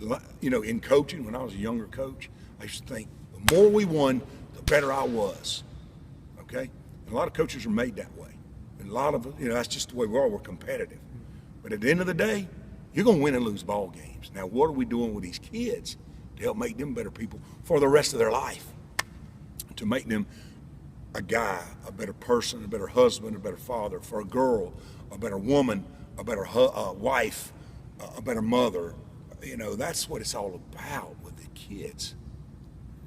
in coaching, when I was a younger coach, I used to think the more we won, the better I was. Okay? And a lot of coaches are made that way. And a lot of, that's just the way we are. We're competitive. But at the end of the day, you're going to win and lose ball games. Now, what are we doing with these kids to help make them better people for the rest of their life? To make them a guy, a better person, a better husband, a better father, for a girl, a better woman, a better wife, a better mother. That's what it's all about with the kids.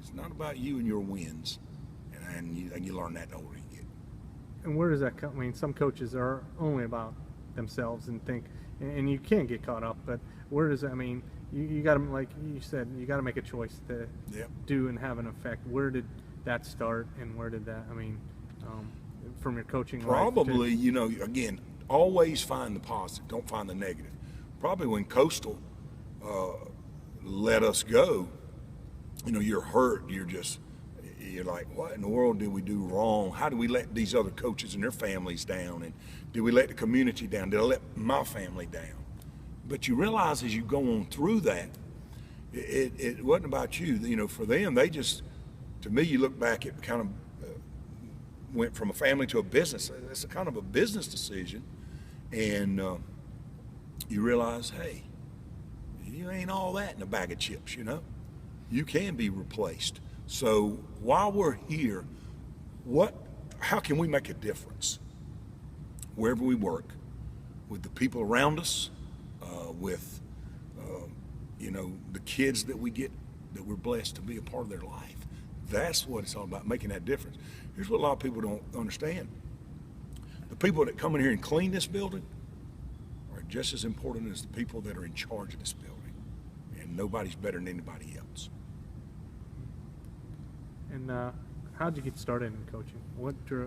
It's not about you and your wins, and you learn that the older you get. And where does that come? I mean, some coaches are only about themselves and think, and you can't get caught up. But where does that? I mean, you got to, like you said, you got to make a choice to do and have an effect. Where did that start, and where did that? I mean, from your coaching probably life again, always find the positive, don't find the negative. Probably when Coastal let us go, you're hurt. You're like, what in the world did we do wrong? How do we let these other coaches and their families down? And did we let the community down? Did I let my family down? But you realize as you go on through that, it wasn't about you. For them, they just, to me, you look back, it kind of went from a family to a business. It's a kind of a business decision. And you realize, hey, you ain't all that in a bag of chips, You can be replaced. So while we're here, how can we make a difference? Wherever we work, with the people around us, with the kids that we get, that we're blessed to be a part of their life. That's what it's all about, making that difference. Here's what a lot of people don't understand. The people that come in here and clean this building are just as important as the people that are in charge of this building. And nobody's better than anybody else. And how'd you get started in coaching? Once you're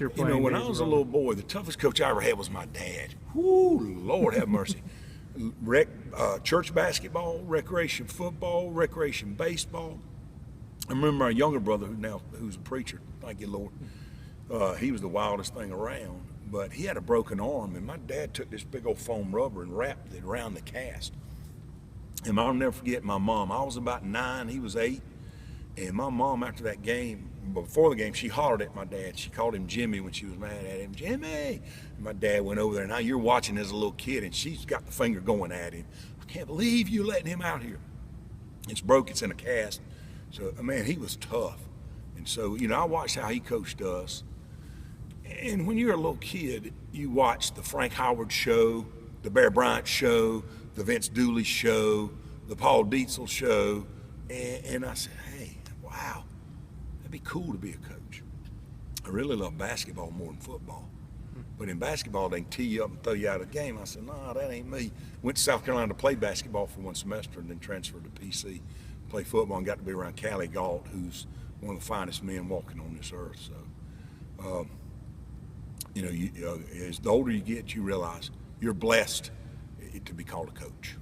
playing, when I was a little boy, the toughest coach I ever had was my dad. Whoo, Lord have mercy. Church basketball, recreation football, recreation baseball. I remember my younger brother, who's a preacher, thank you, Lord. He was the wildest thing around, but he had a broken arm, and my dad took this big old foam rubber and wrapped it around the cast. And I'll never forget my mom. I was about 9, he was 8, and my mom, after that game, before the game, she hollered at my dad. She called him Jimmy when she was mad at him. Jimmy! And my dad went over there. Now you're watching as a little kid, and she's got the finger going at him. I can't believe you letting him out here. It's broke. It's in a cast. So, man, he was tough. And so, I watched how he coached us. And when you're a little kid, you watch the Frank Howard show, the Bear Bryant show, the Vince Dooley show, the Paul Dietzel show. And I said, hey, wow. It'd be cool to be a coach. I really love basketball more than football. But in basketball, they can tee you up and throw you out of the game. I said, nah, that ain't me. Went to South Carolina to play basketball for 1 semester and then transferred to PC, play football, and got to be around Callie Galt, who's one of the finest men walking on this earth. So, as the older you get, you realize you're blessed to be called a coach.